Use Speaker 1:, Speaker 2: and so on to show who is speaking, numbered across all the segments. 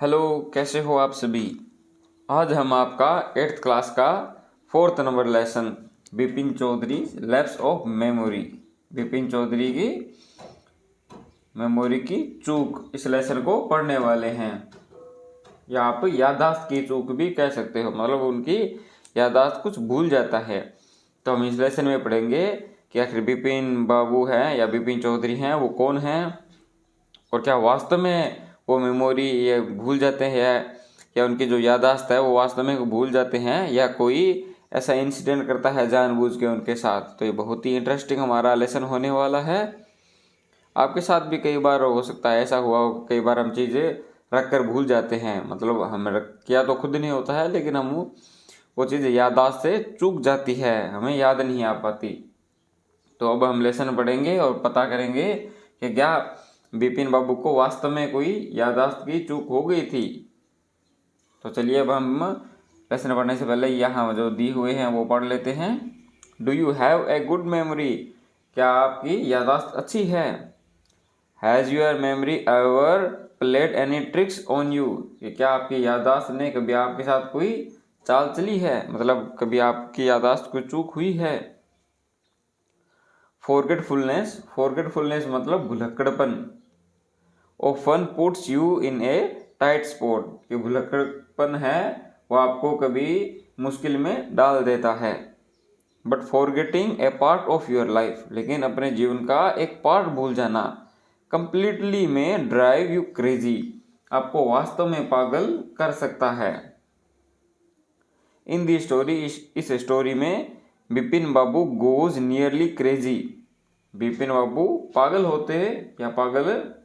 Speaker 1: Hello, कैसे हो आप सभी। आज हम आपका 8th क्लास का 4th number lesson Bipin Chaudhary lapse of memory, Bipin Chaudhary की मेमोरी की चूक, इस लेसन को पढ़ने वाले हैं। या आप याददाश्त की चूक भी कह सकते हो, मतलब उनकी याददाश्त कुछ भूल जाता है। तो हम इस लेसन में पढ़ेंगे कि आखिर बिपिन बाबू हैं या बिपिन चौधरी हैं, वो कौन हैं और क्या वास्तव में वो मेमोरी ये भूल जाते हैं या उनकी जो याददाश्त है वो वास्तव में भूल जाते हैं या कोई ऐसा इंसिडेंट करता है जानबूझ के उनके साथ। तो ये बहुत ही इंटरेस्टिंग हमारा लेसन होने वाला है। आपके साथ भी कई बार हो सकता है ऐसा हुआ हो, कई बार हम चीज़ें रख कर भूल जाते हैं, मतलब हम रख किया तो खुद नहीं होता है लेकिन हम वो चीज़ याददाश्त से चूक जाती है, हमें याद नहीं आ पाती। तो अब हम लेसन पढ़ेंगे और पता करेंगे कि क्या बिपिन बाबू को वास्तव में कोई याददाश्त की चूक हो गई थी। तो चलिए अब हम लेसन पढ़ने से पहले यहाँ जो दी हुए हैं वो पढ़ लेते हैं। Do you have a good memory, क्या आपकी याददाश्त अच्छी है। Has your memory ever played any tricks on you, क्या आपकी याददाश्त ने कभी आपके साथ कोई चाल चली है, मतलब कभी आपकी याददाश्त कोई चूक हुई है। फॉरगेटफुलनेस मतलब भुलक्कड़पन। Often puts you in a tight spot, कि भुलक्कड़पन है वो आपको कभी मुश्किल में डाल देता है। But forgetting A part of your life, लेकिन अपने जीवन का एक पार्ट भूल जाना कंप्लीटली में ड्राइव यू क्रेजी, आपको वास्तव में पागल कर सकता है। इन दी स्टोरी, इस स्टोरी में बिपिन बाबू गोज नियरली क्रेजी, बिपिन बाबू पागल होते या पागल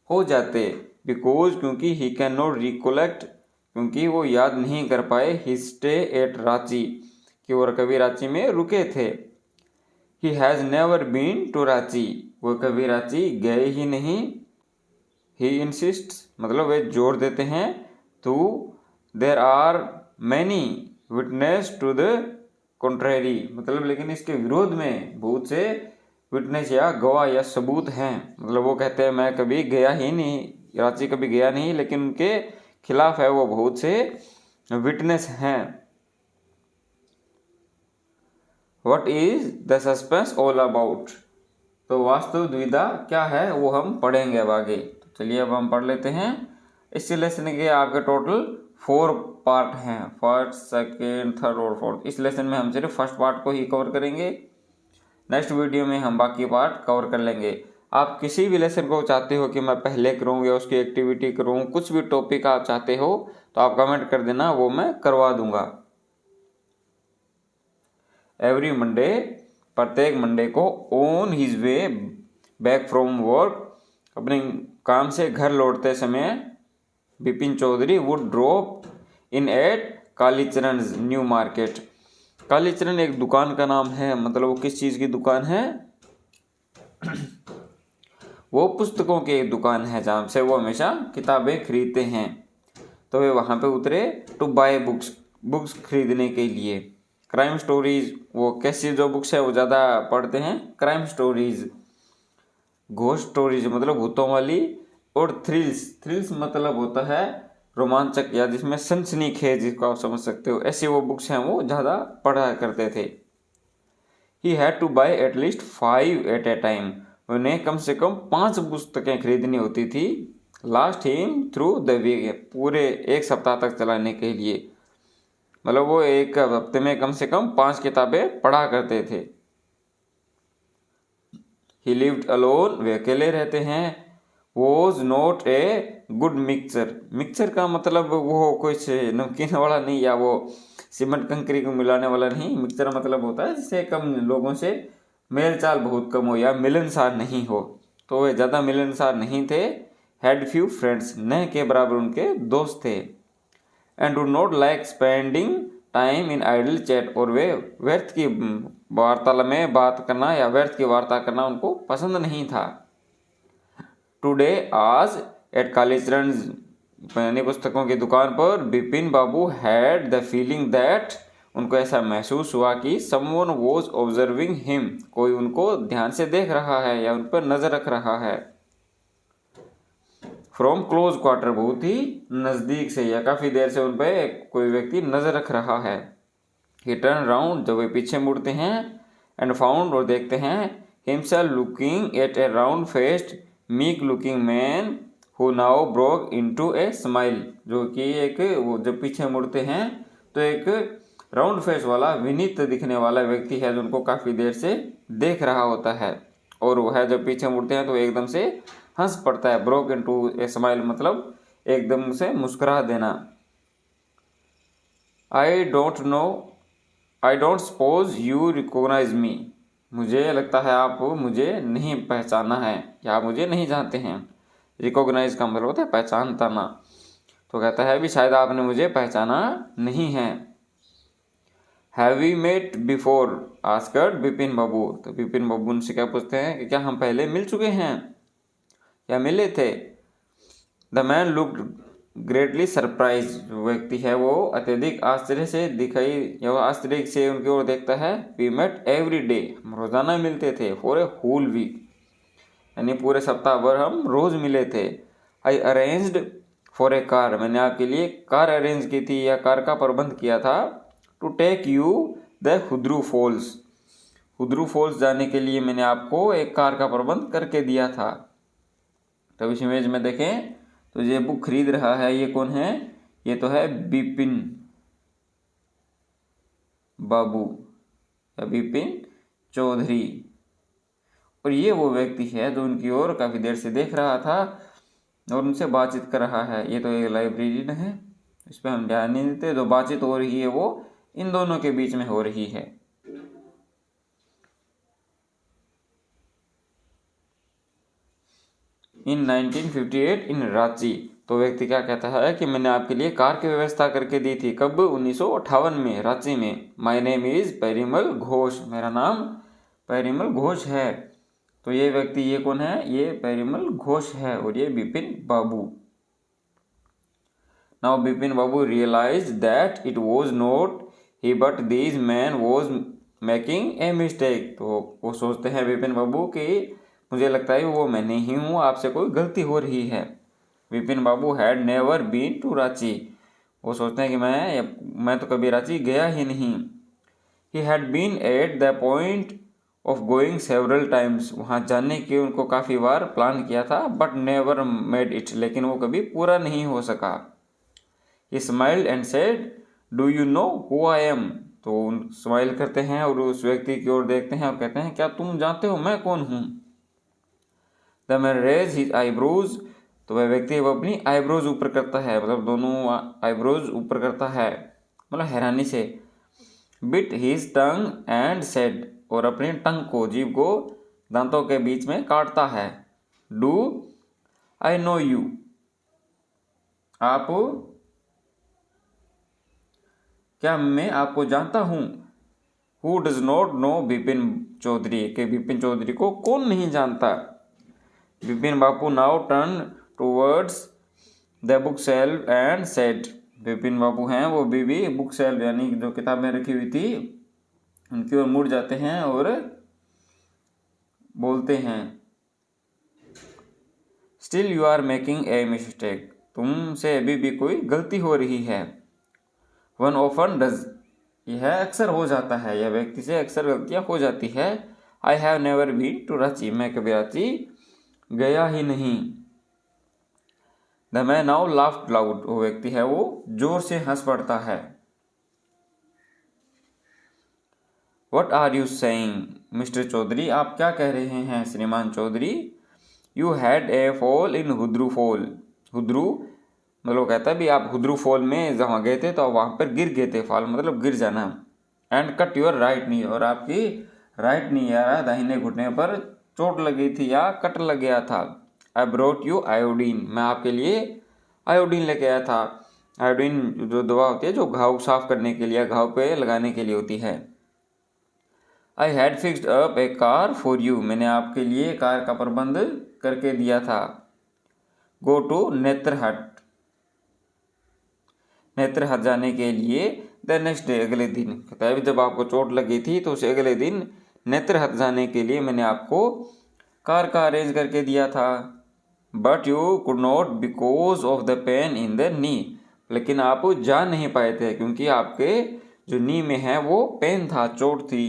Speaker 1: हो जाते। बिकॉज क्योंकि ही कैन नॉट रिकोलेक्ट, क्योंकि वो याद नहीं कर पाए ही स्टे एट रांची, कि वो कभी रांची में रुके थे। He has never been to Ranchi, वो कभी रांची गए ही नहीं। ही इंसिस्ट मतलब वे जोर देते हैं तो there are many witness to the contrary, मतलब लेकिन इसके विरोध में बहुत से विटनेस या गवाह या सबूत हैं। मतलब वो कहते हैं मैं कभी गया ही नहीं, रांची कभी गया नहीं, लेकिन उनके खिलाफ है वो बहुत से विटनेस हैं। What is the suspense all about, तो वास्तव दुविधा क्या है वो हम पढ़ेंगे अब आगे। तो चलिए अब हम पढ़ लेते हैं। इस लेसन के आपके टोटल 4 पार्ट हैं, फर्स्ट सेकेंड थर्ड और फोर्थ। इस लेसन में हम सिर्फ फर्स्ट पार्ट को ही कवर करेंगे, नेक्स्ट वीडियो में हम बाकी पार्ट कवर कर लेंगे। आप किसी भी लेसन को चाहते हो कि मैं पहले करूँ या उसकी एक्टिविटी करूँ, कुछ भी टॉपिक आप चाहते हो तो आप कमेंट कर देना, वो मैं करवा दूंगा। एवरी मंडे, प्रत्येक मंडे को, on his way back from work, अपने काम से घर लौटते समय Bipin Chaudhary would drop in at Kalicharan new market. Kalicharan एक दुकान का नाम है, मतलब वो किस चीज़ की दुकान है वो पुस्तकों की एक दुकान है जहाँ से वो हमेशा किताबें खरीदते हैं। तो वे वहाँ पे उतरे टू बाय बुक्स खरीदने के लिए। क्राइम स्टोरीज, वो कैसी जो बुक्स है वो ज़्यादा पढ़ते हैं, क्राइम स्टोरीज। घोस्ट स्टोरीज मतलब भूतों वाली, और थ्रिल्स मतलब होता है रोमांचक या जिसमें सनसनीखेज, जिसको आप समझ सकते हो, ऐसी वो बुक्स हैं वो ज़्यादा पढ़ा करते थे। He had to buy at least 5 at a time, उन्हें कम से कम 5 पुस्तकें खरीदनी होती थी। Last him through the week, पूरे एक सप्ताह तक चलाने के लिए, मतलब वो एक हफ्ते में कम से कम 5 किताबें पढ़ा करते थे। ही लिव्ड अलोन, वे अकेले रहते हैं। Was not a good mixer का मतलब वो कोई नमकीन वाला नहीं या वो सीमेंट कंकरी को मिलाने वाला नहीं। मिक्सर मतलब होता है जिससे कम लोगों से मेल चाल बहुत कम हो या मिलनसार नहीं हो, तो वे ज़्यादा मिलनसार नहीं थे। हैड फ्यू फ्रेंड्स, न के बराबर उनके दोस्त थे। And would not like spending time in idle chat, और वे व्यर्थ की वार्तालाप में बात करना या व्यर्थ की वार्ता करना उनको पसंद नहीं था। टुडे आज एट कालीचरण, यानी पुस्तकों की दुकान पर, बिपिन बाबू हैड द फीलिंग दैट, उनको ऐसा महसूस हुआ कि समवन वॉज ऑब्जर्विंग हिम, कोई उनको ध्यान से देख रहा है या उन पर नजर रख रहा है। फ्रॉम क्लोज क्वार्टर, बहुत ही नज़दीक से या काफ़ी देर से उन पर कोई व्यक्ति नज़र रख रहा है। ही टर्न राउंड, जब वे पीछे मुड़ते हैं, एंड फाउंड, और देखते हैं, himself looking at A round faced meek looking man who now broke into a smile, जो कि एक वो जब पीछे मुड़ते हैं तो एक राउंड फेस वाला विनीत दिखने वाला व्यक्ति है जो उनको काफ़ी देर से देख रहा होता है, और वह जब पीछे मुड़ते हैं तो एकदम से हंस पड़ता है। ब्रोक इनटू ए स्माइल मतलब एकदम से मुस्कुरा देना। I don't suppose you recognise me, मुझे लगता है आप मुझे नहीं पहचाना है या आप मुझे नहीं जानते हैं। रिकॉग्नाइज का मतलब होता है पहचानता ना, तो कहता है भी शायद आपने मुझे पहचाना नहीं है। Have we met before asked Bipin Babu, तो बिपिन बाबू उनसे क्या पूछते हैं कि क्या हम पहले मिल चुके हैं या मिले थे। The man looked greatly surprise, जो व्यक्ति है वो अत्यधिक आश्चर्य से दिखाई या वो आश्चर्य से उनकी ओर देखता है। वी मेट एवरी डे, हम रोजाना मिलते थे। फॉर ए होल वीक, यानी पूरे सप्ताह भर हम रोज मिले थे। आई अरेंज्ड फॉर ए कार, मैंने आपके लिए कार अरेंज की थी या कार का प्रबंध किया था। To take you the Hundru falls, Hundru falls जाने के लिए मैंने आपको एक कार का प्रबंध करके दिया था। तो इस इमेज में देखें तो ये बुक खरीद रहा है, ये कौन है, ये तो है बिपिन बाबू या बिपिन चौधरी, और ये वो व्यक्ति है जो उनकी ओर काफ़ी देर से देख रहा था और उनसे बातचीत कर रहा है। ये तो एक लाइब्रेरियन है, इस पर हम ध्यान नहीं देते। जो बातचीत हो रही है वो इन दोनों के बीच में हो रही है। इन 1958 इन रांची, तो व्यक्ति क्या कहता है कि मैंने आपके लिए कार की व्यवस्था करके दी थी। कब, 1958 में, रांची में। My name is Parimal Ghosh, मेरा नाम परिमल घोष है। तो ये व्यक्ति, ये कौन है, ये परिमल घोष है, और ये Bipin Babu. Now Bipin Babu realise that it was not he but these man was making a mistake, तो वो सोचते हैं बिपिन बाबू कि मुझे लगता है वो मैं नहीं हूँ, आपसे कोई गलती हो रही है। Bipin Babu had never been to Ranchi, वो सोचते हैं कि मैं तो कभी रांची गया ही नहीं। He had been at the point of going several times, वहाँ जाने की उनको काफ़ी बार प्लान किया था, बट नेवर मेड इट, लेकिन वो कभी पूरा नहीं हो सका। ही smiled and said do you know who I am, तो स्माइल करते हैं और उस व्यक्ति की ओर देखते हैं और कहते हैं क्या तुम जानते हो मैं कौन हूँ। The man raise his eyebrows, तो वह व्यक्ति वो अपनी आईब्रोज ऊपर करता है, मतलब दोनों आईब्रोज ऊपर करता है, मतलब हैरानी से। Bit his tongue and said, और अपनी टंग को, जीभ को दांतों के बीच में काटता है। डू आई नो यू, आप, क्या मैं आपको जानता हूँ। Who does not know Bipin Chaudhary, के बिपिन चौधरी को कौन नहीं जानता। Bipin Babu now turn towards the book shelf and said, Bipin Babu हैं वो भी बुक शेल्फ यानी जो किताबें रखी हुई थी उनकी ओर मुड़ जाते हैं और बोलते हैं still you are making a mistake, तुमसे अभी भी कोई गलती हो रही है। वन ऑफन डज, यह अक्सर हो जाता है, यह व्यक्ति से अक्सर गलतियां हो जाती है। I have never been to Ranchi, मैं कभी रांची गया ही नहीं। The man now laughed loud, वो व्यक्ति है वो जोर से हंस पड़ता है। What are you saying mister Chaudhary, आप क्या कह रहे हैं श्रीमान Chaudhary. You had a fall in Hundru fall, Hundru मतलब कहता है भी आप हुद्रू फॉल में जहाँ गए थे तो वहाँ पर गिर गए थे, फॉल मतलब गिर जाना। And cut your right knee, और आपकी राइट नी या दाहिने घुटने पर चोट लगी थी या कट लग गया था। आई ब्रोट यू आयोडीन, मैं आपके लिए आयोडीन लेके आया था। आयोडीन जो दवा होती है जो घाव साफ करने के लिए, घाव पे लगाने के लिए होती है। I had fixed up A car for you, मैंने आपके लिए कार का प्रबंध करके दिया था। गो टू नेत्रहट, नेत्रहट जाने के लिए। द नेक्स्ट डे, अगले दिन, कहता है जब आपको चोट लगी थी तो उसे अगले दिन नेत्रहट जाने के लिए मैंने आपको कार का अरेंज करके दिया था। But you could not because of the pain in the knee, लेकिन आप जा नहीं पाए थे क्योंकि आपके जो नी में है वो पेन था, चोट थी।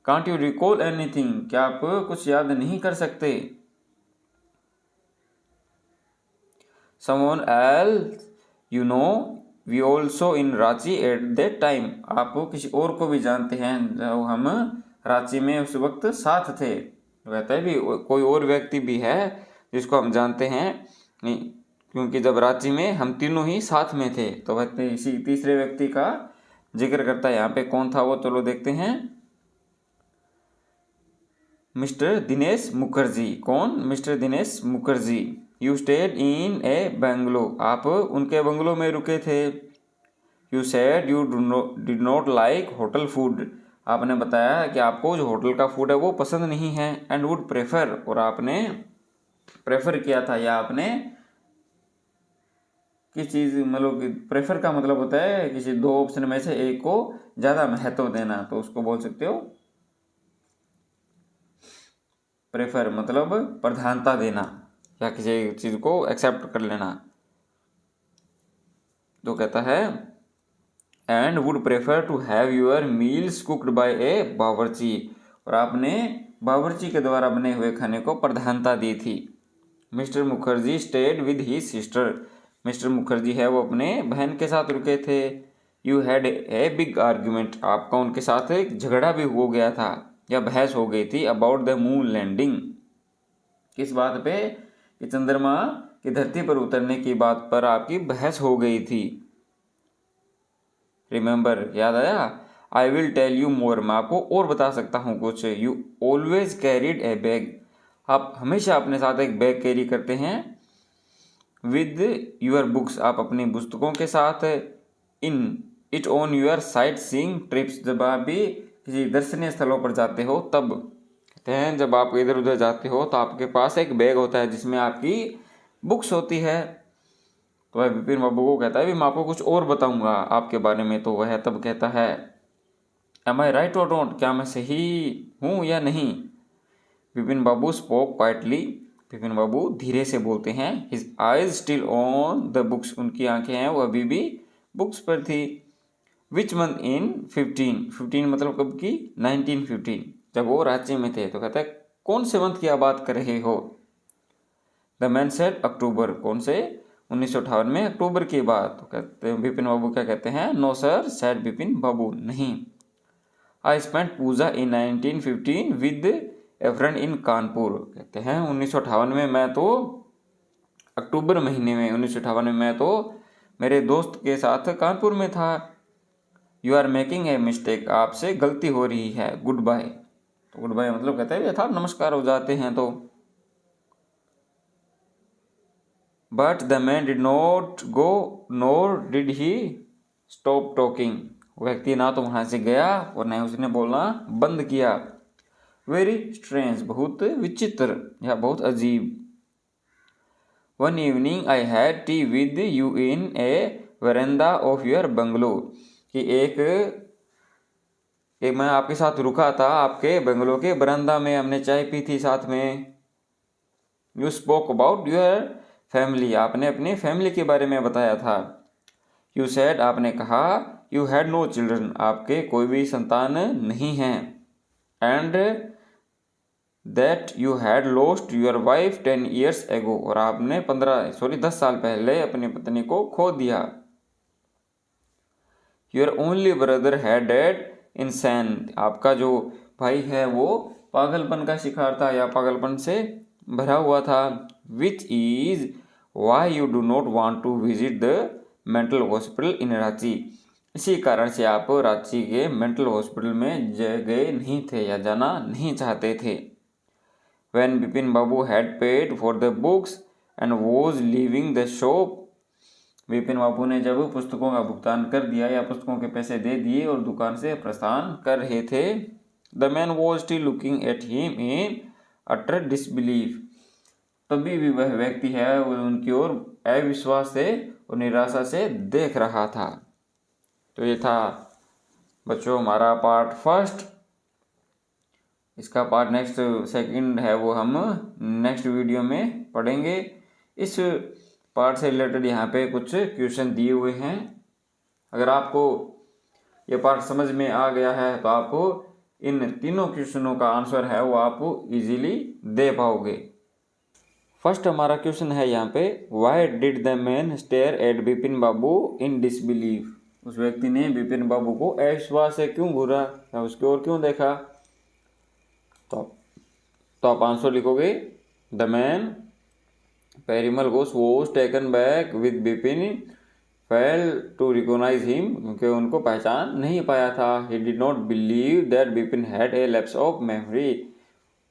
Speaker 1: कांट यू रिकॉल एनीथिंग, क्या आप कुछ याद नहीं कर सकते? Someone else you know we also in Ranchi at that time, आप किसी और को भी जानते हैं जो हम रांची में उस वक्त साथ थे। कहता है भी कोई और व्यक्ति भी है जिसको हम जानते हैं, नहीं क्योंकि जब रांची में हम तीनों ही साथ में थे। तो कहते इसी तीसरे व्यक्ति का जिक्र करता है यहाँ पे। कौन था वो, चलो देखते हैं। मिस्टर दिनेश मुखर्जी। कौन? Mister Dinesh Mukherjee. You stayed in A bungalow, आप उनके बंगलो में रुके थे। You said you did not like hotel food, आपने बताया कि आपको जो होटल का फूड है वो पसंद नहीं है। एंड वुड प्रेफर, और आपने प्रेफर किया था, या आपने किस चीज़, मतलब प्रेफर का मतलब होता है किसी दो ऑप्शन में से एक को ज़्यादा महत्व देना, तो उसको बोल सकते हो प्रेफर, मतलब प्रधानता देना या किसी चीज़ को एक्सेप्ट कर लेना। तो कहता है and would prefer to have your meals cooked by a bawarchi, और आपने बावर्ची के द्वारा बने हुए खाने को प्रधानता दी थी। Mister Mukherjee stayed with his sister, mister Mukherjee है वो अपने बहन के साथ रुके थे। You had a big argument, आपका उनके साथ एक झगड़ा भी हो गया था या बहस हो गई थी। अबाउट द मून लैंडिंग, किस बात पे? कि चंद्रमा की धरती पर उतरने की बात पर आपकी बहस हो गई थी। रिमेंबर, याद आया? I will tell you more, मैं आपको और बता सकता हूँ कुछ। You always carried a bag, आप हमेशा अपने साथ एक बैग कैरी करते हैं। विद यूर बुक्स, आप अपनी पुस्तकों के साथ। In it on your sightseeing trips, जब आप भी किसी दर्शनीय स्थलों पर जाते हो तब। कहते हैं जब आप इधर उधर जाते हो तो आपके पास एक बैग होता है जिसमें आपकी बुक्स होती है। तो वह विपिन बाबू को कहता है भी मैं आपको कुछ और बताऊंगा आपके बारे में। तो वह तब कहता है एम आई राइट और डोंट, क्या मैं सही हूँ या नहीं? विपिन बाबू स्पोक क्वाइटली, विपिन बाबू धीरे से बोलते हैं। His eyes still on the books, उनकी आंखें हैं वो अभी भी बुक्स पर थी। विच मंथ इन 15 मतलब कब की? 1915, जब वो रांची में थे। तो कहता है कौन से मंथ की आप बात कर रहे हो? द मैन सेड अक्टूबर, कौन से? 1958 में अक्टूबर की बात। तो कहते हैं विपिन बाबू क्या कहते हैं? No sir, said Vipin babu, नहीं। I spent Puja in 1915 with a friend in Kanpur, कहते हैं 1958 में मैं तो अक्टूबर महीने में 1958 में मैं तो मेरे दोस्त के साथ कानपुर में था। You are making a mistake, आपसे गलती हो रही है। गुड बाय, तो गुड बाय मतलब कहते हैं यथार्थ नमस्कार हो जाते हैं। तो but the man did not go nor did he stop talking, व्यक्ति ना तो वहां से गया और न उसने बोलना बंद किया। वेरी स्ट्रेंज, बहुत विचित्र या बहुत अजीब। One evening I had tea with you in a veranda of your bungalow, कि एक मैं आपके साथ रुका था आपके बंगलो के बरामदा में, हमने चाय पी थी साथ में। You spoke about your family, आपने अपनी फैमिली के बारे में बताया था। यू सेड, आपने कहा। यू हैड नो चिल्ड्रन, आपके कोई भी संतान नहीं हैं। And that you had lost your wife 10 years ago, और आपने 10 साल पहले अपनी पत्नी को खो दिया। Your only brother had dead इंसान, आपका जो भाई है वो पागलपन का शिकार था या पागलपन से भरा हुआ था। Which is why you do not want to visit the mental hospital in Ranchi, इसी कारण से आप रांची के मेंटल हॉस्पिटल में गए नहीं थे या जाना नहीं चाहते थे। When Vipin Babu had paid for the books and was leaving the shop, Vipin बाबू ने जब पुस्तकों का भुगतान कर दिया या पुस्तकों के पैसे दे दिए और दुकान से प्रस्थान कर रहे थे, the man was still looking at him in utter disbelief, तभी भी वह व्यक्ति है वो उनकी ओर अविश्वास से और निराशा से देख रहा था। तो ये था बच्चों हमारा पार्ट फर्स्ट। इसका पार्ट नेक्स्ट सेकंड है वो हम नेक्स्ट वीडियो में पढ़ेंगे। इस पार्ट से रिलेटेड यहाँ पे कुछ क्वेश्चन दिए हुए हैं। अगर आपको ये पार्ट समझ में आ गया है तो आपको इन तीनों क्वेश्चनों का आंसर है वो आप इजीली दे पाओगे। फर्स्ट हमारा क्वेश्चन है यहाँ पे, why did the man stare at Bipin Babu in disbelief. उस व्यक्ति ने बिपिन बाबू को अविश्वास से क्यों घूरा या उसकी ओर क्यों देखा। तो आप आंसर लिखोगे, the man Perimal Ghosh was taken back with Bipin fail to recognise him, क्योंकि उनको पहचान नहीं पाया था। He did not believe that Bipin had a lapse of memory.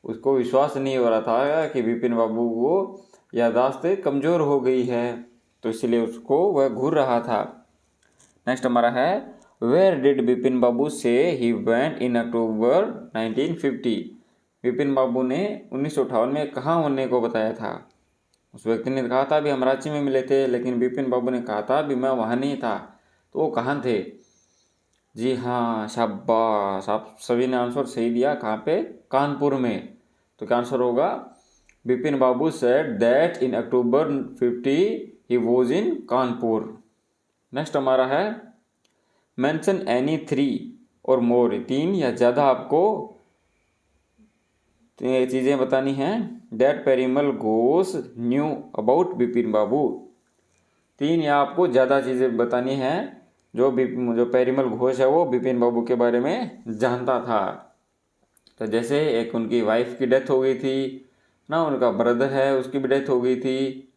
Speaker 1: उसको विश्वास नहीं हो रहा था कि बिपिन बाबू को याददाश्त कमज़ोर हो गई है, तो इसलिए उसको वह घूर रहा था। नेक्स्ट हमारा है, वेयर डिड बिपिन बाबू से ही वेंट इन अक्टूबर 1950। बिपिन बाबू ने 1958 में कहाँ होने को बताया था। उस व्यक्ति ने कहा था भी हम रांची में मिले थे, लेकिन बिपिन बाबू ने कहा था भी मैं वहाँ नहीं था। तो वो कहाँ थे। जी हाँ, शाबाश, आप सभी ने आंसर सही दिया। कहाँ पे, कानपुर में। तो क्या आंसर होगा, Bipin Babu said that in October 50 he was in Kanpur. Next हमारा है, मेंशन एनी 3 और मोर, 3 या ज़्यादा आपको चीज़ें बतानी हैं that Perimal Ghosh knew about Bipin Babu. 3 या आपको ज़्यादा चीज़ें बतानी हैं जो पेरिमल घोष है वो बिपिन बाबू के बारे में जानता था। तो जैसे एक उनकी वाइफ की डेथ हो गई थी ना, उनका ब्रदर है उसकी भी डेथ हो गई थी,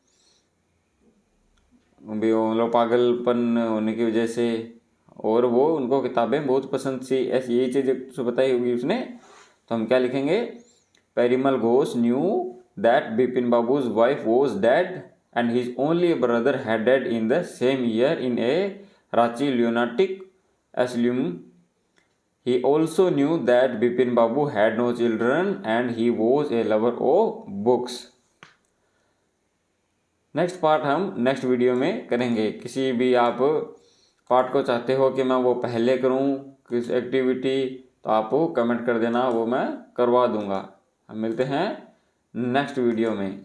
Speaker 1: मतलब पागलपन होने की वजह से, और वो उनको किताबें बहुत पसंद थी, ऐसी यही चीज़ें तो बताई होगी उसने। तो हम क्या लिखेंगे, Perimal Ghosh knew that Bipin Babu's wife was dead and his only brother had dead in the same year in a Ranchi lunatic asylum. He also knew that Bipin Babu had no children and he was a lover of books. Next part हम next video में करेंगे। किसी भी आप part को चाहते हो कि मैं वो पहले करूं किस एक्टिविटी, तो आप कमेंट कर देना, वो मैं करवा दूंगा। हम मिलते हैं नेक्स्ट वीडियो में।